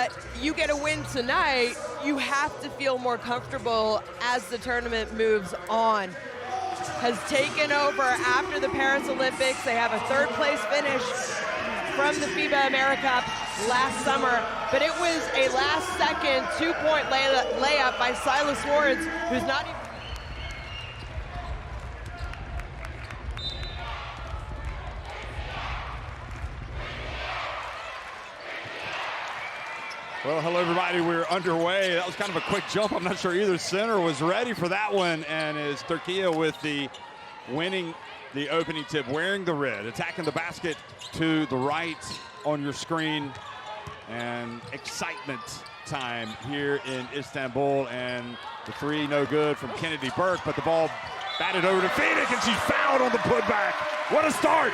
but you get a win tonight, you have to feel more comfortable as the tournament moves on. Has taken over after the Paris Olympics. They have a third-place finish from the FIBA Americup last summer, but it was a last-second two-point layup by Silas Lawrence, who's not even... Well, hello everybody, we're underway. That was kind of a quick jump. I'm not sure either center was ready for that one, and is Türkiye with the winning the opening tip, wearing the red, attacking the basket to the right on your screen, and excitement time here in Istanbul, and the three no good from Kennedy Burke, but the ball batted over to Phoenix, and she's fouled on the putback. What a start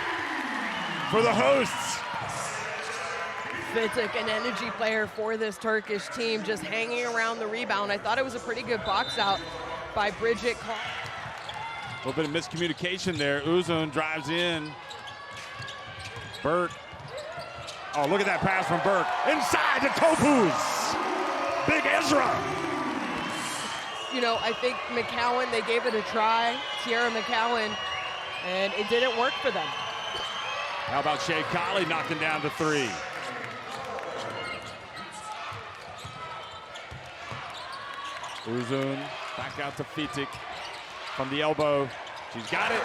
for the hosts. Fitik, an energy player for this Turkish team, just hanging around the rebound. I thought it was a pretty good box out by Bridget. A little bit of miscommunication there. Uzun drives in. Burke. Oh, look at that pass from Burke. Inside to Topuz. Big Ezra. You know, I think McCowan, they gave it a try, Tierra McCowan, and it didn't work for them. How about Shea Colley knocking down the three? Uzun back out to Fitik from the elbow. She's got it.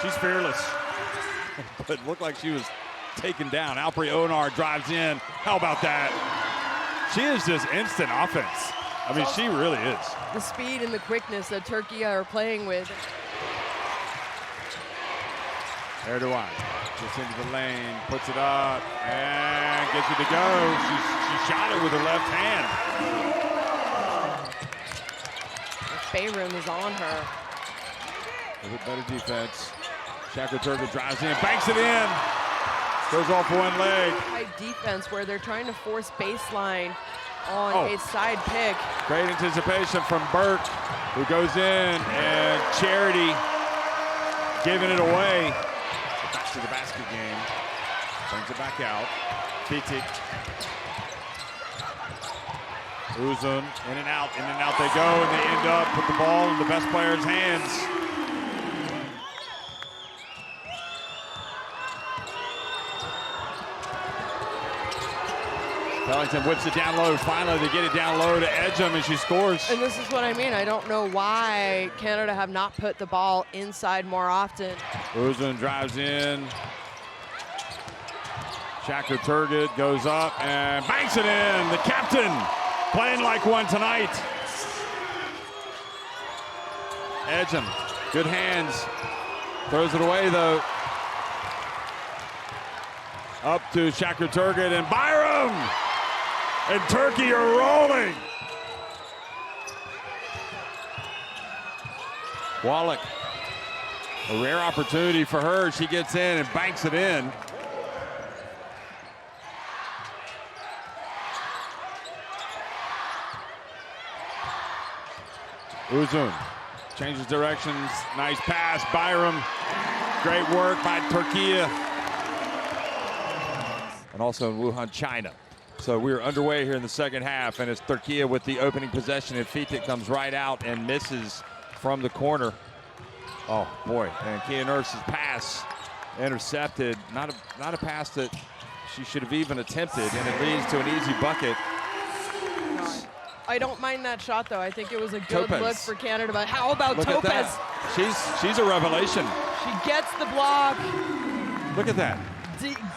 She's fearless. But it looked like she was taken down. Alpri Onar drives in. How about that? She is just instant offense. I mean, she really is. The speed and the quickness that Türkiye are playing with. Erdogan gets into the lane, puts it up, and gets it to go. She shot it with her left hand. Bayroom is on her. A bit better defense. Shaka Turkish drives in, banks it in. Goes off one leg. High defense where they're trying to force baseline on a side pick. Great anticipation from Burke, who goes in, and Charity giving it away. Back to the basket game. Brings it back out. Fitik. Uzun, in and out they go, and they end up with the ball in the best player's hands. Pellington whips it down low. Finally, they get it down low to Edgem, and she scores. And this is what I mean. I don't know why Canada have not put the ball inside more often. Uzun drives in. Shaka Turgid goes up and banks it in. The captain playing like one tonight. Edgem, good hands. Throws it away though. Up to Shaka Turgid and Byram. And Turkey are rolling. Wallach, a rare opportunity for her. She gets in and banks it in. Uzun changes directions. Nice pass. Byram. Great work by Türkiye. And also in Wuhan, China. So we're underway here in the second half, and it's Türkiye with the opening possession, and Fitik comes right out and misses from the corner. Oh boy, and Kia Nurse's pass intercepted. Not a pass that she should have even attempted, and it leads to an easy bucket. I don't mind that shot though. I think it was a good look for Canada, but how about Topez? She's a revelation. She gets the block. Look at that.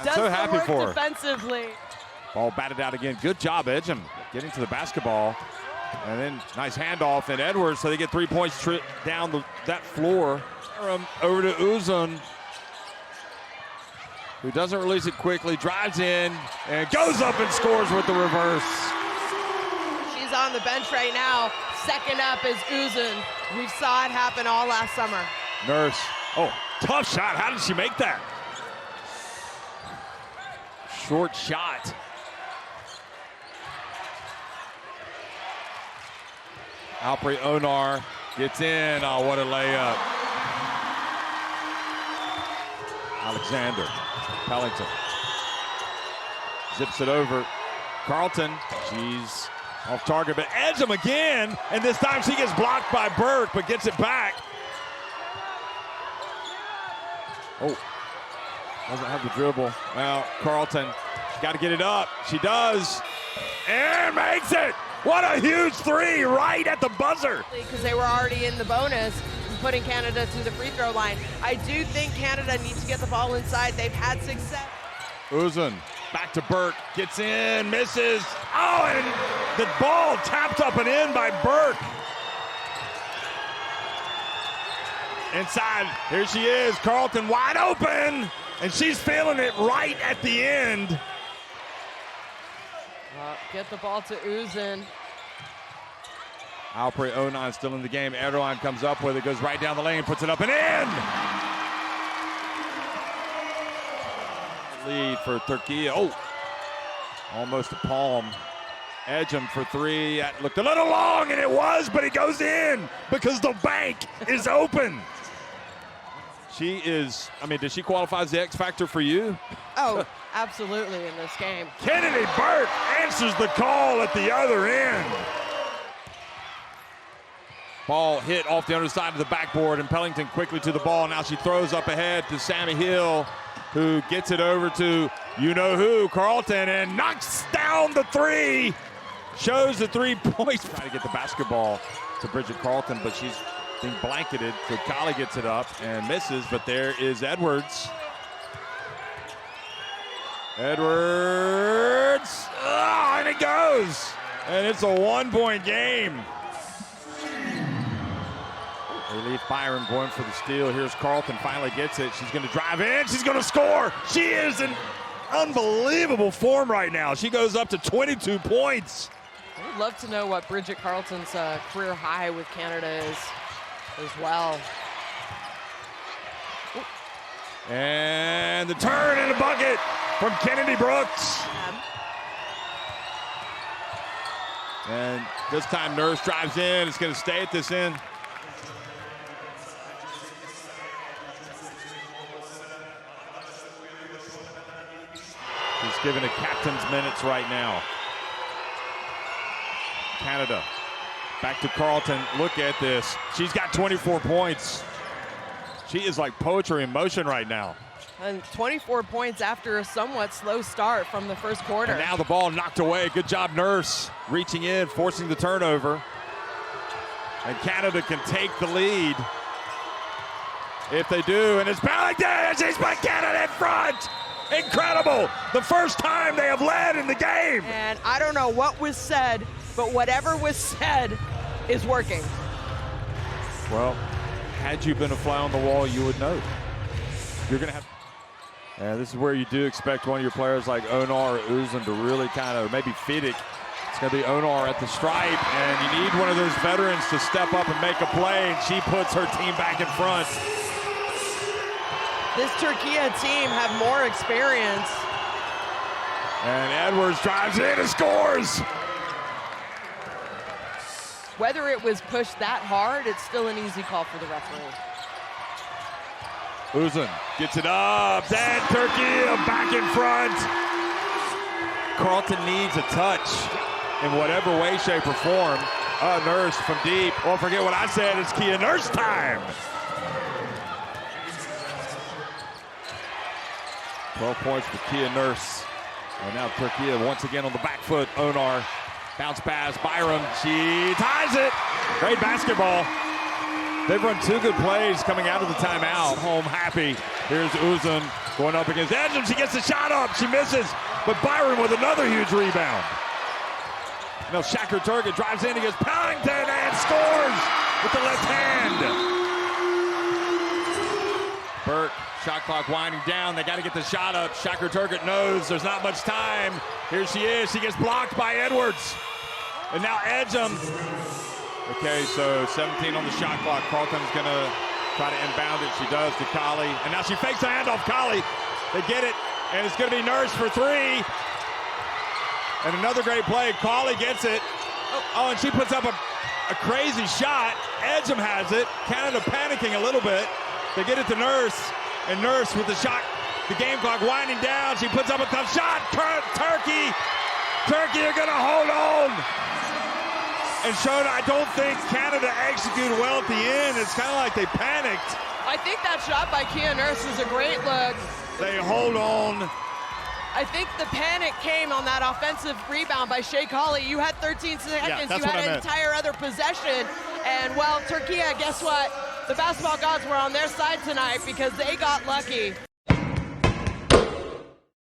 Does so happy for her. Defensively. Ball batted out again. Good job, Edgem, getting to the basketball. And then nice handoff, and Edwards, so they get 3 points down that floor. Over to Uzun, who doesn't release it quickly, drives in, and goes up and scores with the reverse. She's on the bench right now. Second up is Uzun. We saw it happen all last summer. Nurse, oh, tough shot. How did she make that? Short shot. Alpri Onar gets in. Oh, what a layup. Alexander Pellington. zips it over. Carlton, she's off target, but Edgem again, and this time she gets blocked by Burke, but gets it back. Oh, doesn't have the dribble. Well, Carlton, got to get it up. She does, and makes it. What a huge three right at the buzzer. Because they were already in the bonus, putting Canada to the free throw line. I do think Canada needs to get the ball inside. They've had success. Uzun back to Burke, gets in, misses. Oh, and the ball tapped up and in by Burke. Inside, here she is, Carlton wide open, and she's feeling it right at the end. Get the ball to Uzun. Alpre Onan still in the game. Erdogan comes up with it, goes right down the lane, puts it up and in. Lead for Türkiye. Oh, almost a palm. Edgem for three. That looked a little long, and it was, but it goes in because the bank is open. She is, I mean, does she qualify as the X factor for you? Oh, absolutely in this game. Kennedy Burke answers the call at the other end. Ball hit off the underside of the backboard, and Pellington quickly to the ball. Now she throws up ahead to Sammy Hill, who gets it over to you-know-who, Carlton, and knocks down the three. Shows the 3 points. Trying to get the basketball to Bridget Carlton, but she's being blanketed. So Kali gets it up and misses, but there is Edwards. Edwards, and it goes. And it's a 1-point game. Relief Byram going for the steal. Here's Carlton, finally gets it. She's going to drive in. She's going to score. She is in unbelievable form right now. She goes up to 22 points. I would love to know what Bridget Carlton's career high with Canada is as well. And the turn and the bucket from Kennedy Brooks. And this time Nurse drives in. It's going to stay at this end. He's given a captain's minutes right now. Canada back to Carlton. Look at this. She's got 24 points. She is like poetry in motion right now. And 24 points after a somewhat slow start from the first quarter. And now the ball knocked away. Good job, Nurse, reaching in, forcing the turnover. And Canada can take the lead if they do. And it's Pellington, and she's put Canada in front. Incredible. The first time they have led in the game. And I don't know what was said, but whatever was said is working. Well, had you been a fly on the wall, you would know. You're going to have. And this is where you do expect one of your players like Onar or Uzun to really kind of, maybe Fidik. It's going to be Onar at the stripe, and you need one of those veterans to step up and make a play, and she puts her team back in front. This Türkiye team have more experience. And Edwards drives in and scores. Whether it was pushed that hard, it's still an easy call for the referee. Uzun gets it up, and Türkiye back in front. Carlton needs a touch in whatever way, shape, or form. Nurse from deep. Oh, forget what I said, it's Kia Nurse time. 12 points for Kia Nurse. And now Türkiye once again on the back foot. Onar, bounce pass, Byram, she ties it. Great basketball. They've run two good plays coming out of the timeout. Home happy. Here's Uzun going up against Edgem. She gets the shot up, she misses. But Byram with another huge rebound. Now Shakur Turgut drives in against Pellington and scores with the left hand. Burke. Shot clock winding down. They got to get the shot up. Shakur Turgut knows there's not much time. Here she is. She gets blocked by Edwards. And now Edgem. Okay, so 17 on the shot clock. Carlton's going to try to inbound it. She does to Kali. And now she fakes the handoff. Kali. They get it. And it's going to be Nurse for three. And another great play. Kali gets it. Oh, and she puts up a crazy shot. Edgem has it. Canada panicking a little bit. They get it to Nurse. And Nurse with the shot The game clock winding down. She puts up a tough shot. Turkey are going to hold on. And Shona, I don't think Canada executed well at the end. It's kind of like they panicked. I think that shot by Kia Nurse was a great look. They hold on. I think the panic came on that offensive rebound by Shea Colley. You had 13 seconds. You had an entire other possession. And, well, Turkey, guess what? The basketball gods were on their side tonight because they got lucky.